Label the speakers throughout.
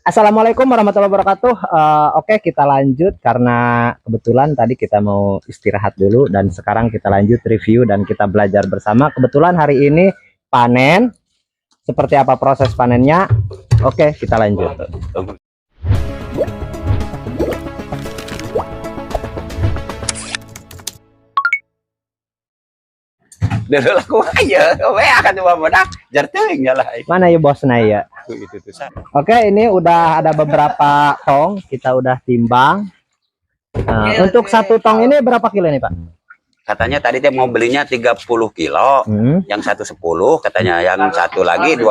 Speaker 1: Assalamualaikum warahmatullahi wabarakatuh. Oke, kita lanjut karena kebetulan tadi kita mau istirahat dulu dan sekarang kita lanjut review dan kita belajar bersama. Kebetulan hari ini panen. Seperti apa proses panennya? Oke, kita lanjut.
Speaker 2: Dulu laku aja, we akan coba bedak, jarteng lah.
Speaker 1: Mana ya bosnya ya?
Speaker 2: Itu tuh.
Speaker 1: Oke, ini udah ada beberapa tong, kita udah timbang. Nah, untuk satu tong ini berapa kilo nih Pak?
Speaker 2: Katanya tadi dia mau belinya 30 kilo, yang satu 10, katanya yang satu lagi 20.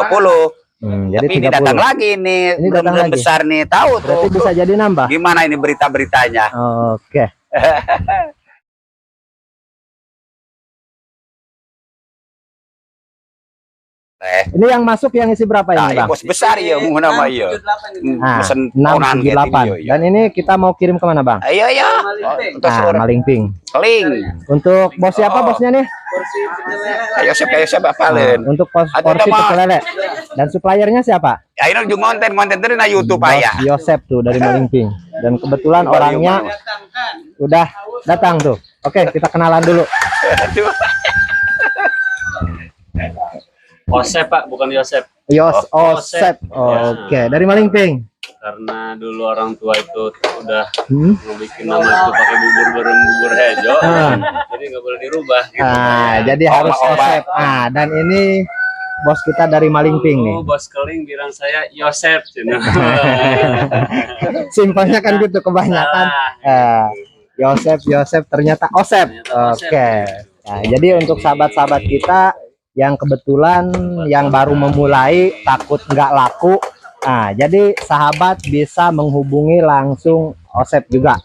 Speaker 1: Jadi
Speaker 2: tapi ini datang lagi nih,
Speaker 1: ini datang lagi
Speaker 2: besar nih, tahu tuh.
Speaker 1: Berarti bisa jadi nambah.
Speaker 2: Gimana ini berita-beritanya?
Speaker 1: Oke. Ini yang masuk yang isi berapa ini, Bang?
Speaker 2: Bos besar ya, mau nama iya.
Speaker 1: Pesen 678. Dan ini kita mau kirim kemana, Bang?
Speaker 2: Ayo ya.
Speaker 1: Malingping.
Speaker 2: Keling.
Speaker 1: Untuk bos siapa bosnya nih?
Speaker 2: Kayak siapa Valen.
Speaker 1: Untuk porsi pecel lele. Dan suppliernya siapa?
Speaker 2: Ya ini juga konten dari na YouTube ya.
Speaker 1: Yosep tuh dari Malingping. Dan kebetulan orangnya udah datang tuh. Oke, kita kenalan dulu.
Speaker 3: Osep Pak, bukan Yosep.
Speaker 1: Osep. Oke, dari Malingping.
Speaker 3: Karena dulu orang tua itu udah bikin nama itu pakai bubur hejo, jadi nggak boleh dirubah. Gitu.
Speaker 1: Jadi harus Osep. Dan ini bos kita dari Malingping nih.
Speaker 3: Bos Keling bilang saya Yosep.
Speaker 1: Simpelnya kan gitu kebanyakan. Yosep ternyata Osep. Oke. Nah, jadi untuk sahabat-sahabat kita yang kebetulan yang baru memulai takut nggak laku, jadi sahabat bisa menghubungi langsung Osep juga.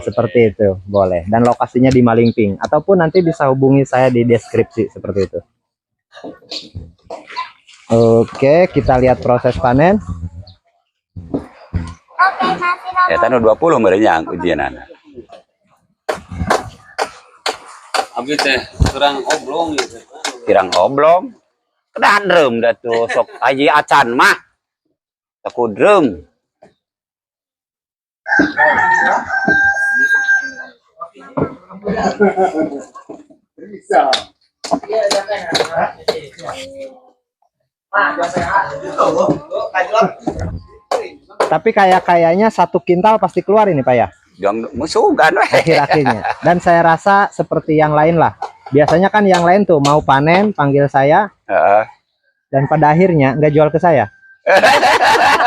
Speaker 1: Seperti itu boleh, dan lokasinya di Malingping ataupun nanti bisa hubungi saya di deskripsi seperti itu. Oke, kita lihat proses panen.
Speaker 2: Ya tanu 20 merenyang ujian anak.
Speaker 3: Abis teh kurang oblong gitu.
Speaker 2: Kirang oblong kedandrem dah tuh sok aji acan mah takudrem
Speaker 1: tapi kayaknya 1 kintal pasti keluar ini Pak ya,
Speaker 2: jangan musuhan
Speaker 1: akhir-akhirnya. Dan saya rasa seperti yang lain lah. Biasanya kan yang lain tuh mau panen panggil saya, dan pada akhirnya nggak jual ke saya,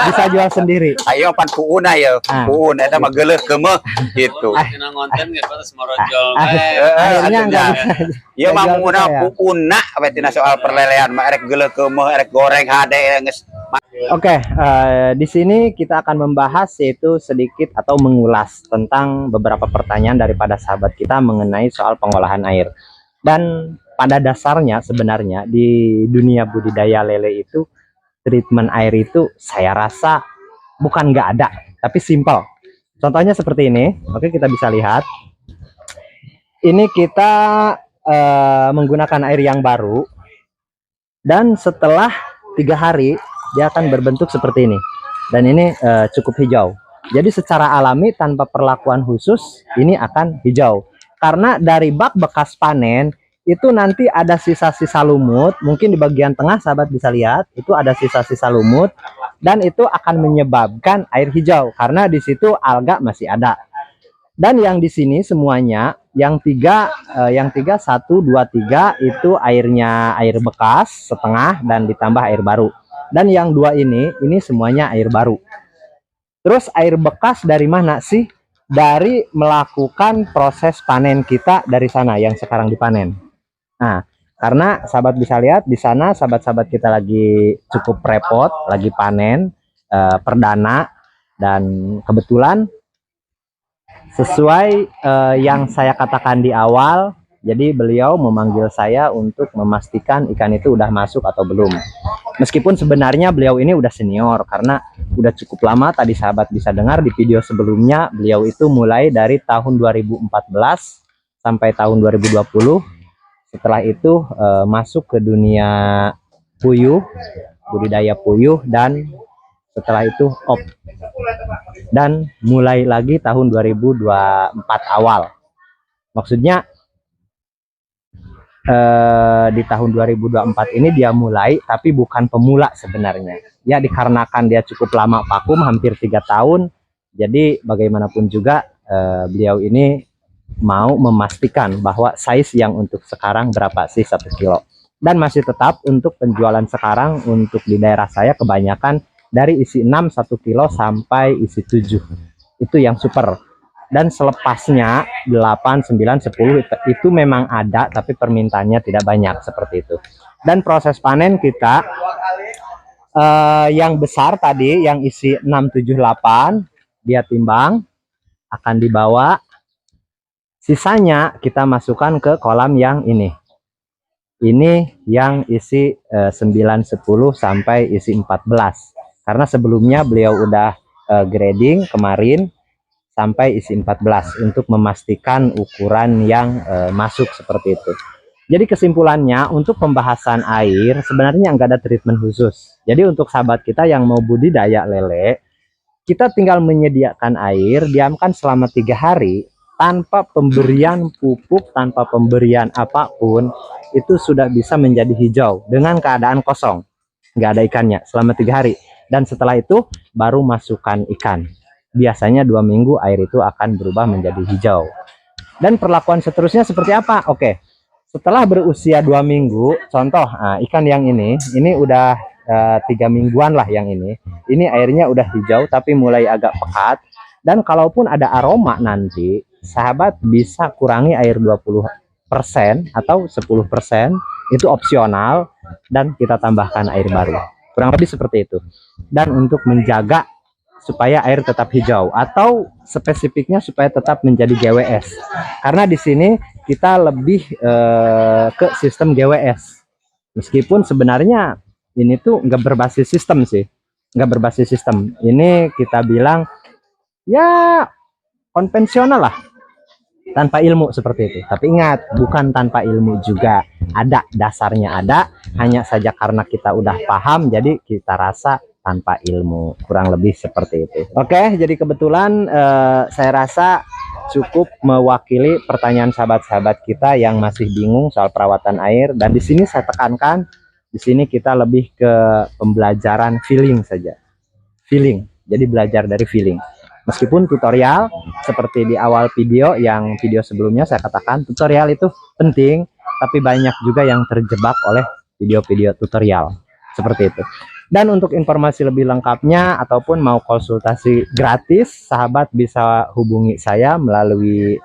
Speaker 1: bisa jual sendiri.
Speaker 2: Ayo pan puuna ya, puun eta mah geuleuh kemeh gitu.
Speaker 3: Ngonten ge terus morojol
Speaker 1: akhirnya nggak bisa.
Speaker 2: Ieu mah puuna puuna we tina soal perlelean mah erek geuleuh kemeh erek goreng hade geus.
Speaker 1: Oke, di sini kita akan membahas yaitu sedikit atau mengulas tentang beberapa pertanyaan daripada sahabat kita mengenai soal pengolahan air. Dan pada dasarnya sebenarnya di dunia budidaya lele itu treatment air itu saya rasa bukan nggak ada, tapi simple. Contohnya seperti ini. Oke, kita bisa lihat. Ini kita menggunakan air yang baru, dan setelah 3 hari dia akan berbentuk seperti ini. Dan ini cukup hijau. Jadi secara alami tanpa perlakuan khusus ini akan hijau. Karena dari bak bekas panen itu nanti ada sisa-sisa lumut, mungkin di bagian tengah sahabat bisa lihat itu ada sisa-sisa lumut, dan itu akan menyebabkan air hijau karena di situ alga masih ada. Dan yang di sini semuanya yang tiga 1, 2, 3 itu airnya air bekas setengah dan ditambah air baru. Dan yang 2 ini semuanya air baru. Terus air bekas dari mana sih? Dari melakukan proses panen kita dari sana yang sekarang dipanen. Nah, karena sahabat bisa lihat di sana sahabat-sahabat kita lagi cukup repot, lagi panen perdana, dan kebetulan sesuai yang saya katakan di awal, jadi beliau memanggil saya untuk memastikan ikan itu udah masuk atau belum. Meskipun sebenarnya beliau ini udah senior karena udah cukup lama. Tadi sahabat bisa dengar di video sebelumnya beliau itu mulai dari tahun 2014 sampai tahun 2020. Setelah itu masuk ke dunia puyuh, budidaya puyuh, dan setelah itu off. Dan mulai lagi tahun 2024 awal. Maksudnya di tahun 2024 ini dia mulai, tapi bukan pemula sebenarnya. Ya dikarenakan dia cukup lama vakum, hampir 3 tahun. Jadi bagaimanapun juga beliau ini mau memastikan bahwa size yang untuk sekarang berapa sih 1 kilo. Dan masih tetap untuk penjualan sekarang untuk di daerah saya kebanyakan dari isi 6 1 kilo sampai isi 7. Itu yang super. Dan selepasnya 8, 9, 10 itu memang ada, tapi permintaannya tidak banyak seperti itu. Dan proses panen kita yang besar tadi yang isi 6, 7, 8 dia timbang, akan dibawa, sisanya kita masukkan ke kolam yang ini yang isi 9, 10 sampai isi 14, karena sebelumnya beliau udah grading kemarin sampai isi 14 untuk memastikan ukuran yang masuk seperti itu. Jadi kesimpulannya untuk pembahasan air sebenarnya nggak ada treatment khusus. Jadi untuk sahabat kita yang mau budidaya lele, kita tinggal menyediakan air, diamkan selama 3 hari tanpa pemberian pupuk, tanpa pemberian apapun, itu sudah bisa menjadi hijau dengan keadaan kosong, nggak ada ikannya selama 3 hari. Dan setelah itu baru masukkan ikan. Biasanya 2 minggu air itu akan berubah menjadi hijau. Dan perlakuan seterusnya seperti apa? Oke, setelah berusia 2 minggu, contoh ikan yang ini udah 3 mingguan lah yang ini airnya udah hijau tapi mulai agak pekat. Dan kalaupun ada aroma nanti, sahabat bisa kurangi air 20% atau 10%, itu opsional, dan kita tambahkan air baru. Kurang lebih seperti itu. Dan untuk menjaga supaya air tetap hijau, atau spesifiknya supaya tetap menjadi GWS, karena di sini kita lebih ke sistem GWS, meskipun sebenarnya ini tuh nggak berbasis sistem sih, nggak berbasis sistem, ini kita bilang ya konvensional lah, tanpa ilmu seperti itu. Tapi ingat, bukan tanpa ilmu juga, ada dasarnya, ada, hanya saja karena kita udah paham jadi kita rasa tanpa ilmu, kurang lebih seperti itu. Oke, jadi kebetulan saya rasa cukup mewakili pertanyaan sahabat-sahabat kita yang masih bingung soal perawatan air. Dan di sini saya tekankan, di sini kita lebih ke pembelajaran feeling saja, feeling. Jadi belajar dari feeling. Meskipun tutorial seperti di awal video, yang video sebelumnya saya katakan tutorial itu penting, tapi banyak juga yang terjebak oleh video-video tutorial seperti itu. Dan untuk informasi lebih lengkapnya ataupun mau konsultasi gratis, sahabat bisa hubungi saya melalui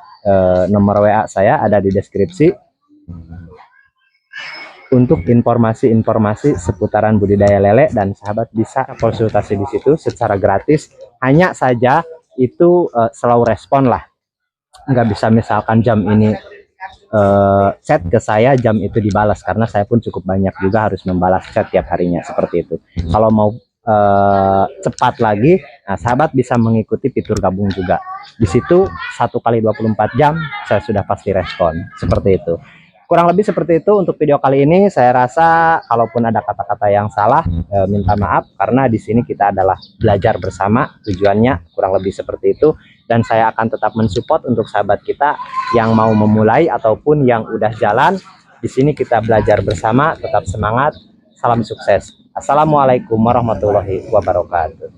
Speaker 1: nomor WA saya ada di deskripsi. Untuk informasi-informasi seputaran budidaya lele, dan sahabat bisa konsultasi di situ secara gratis. Hanya saja itu slow respon lah, nggak bisa misalkan jam ini chat ke saya, jam itu dibalas, karena saya pun cukup banyak juga harus membalas chat tiap harinya seperti itu. Kalau mau cepat lagi, nah sahabat bisa mengikuti fitur gabung juga. Di situ 1 kali 24 jam saya sudah pasti respon seperti itu. Kurang lebih seperti itu untuk video kali ini. Saya rasa kalaupun ada kata-kata yang salah, minta maaf, karena di sini kita adalah belajar bersama, tujuannya kurang lebih seperti itu. Dan saya akan tetap mensupport untuk sahabat kita yang mau memulai ataupun yang udah jalan. Di sini kita belajar bersama, tetap semangat, salam sukses. Assalamualaikum warahmatullahi wabarakatuh.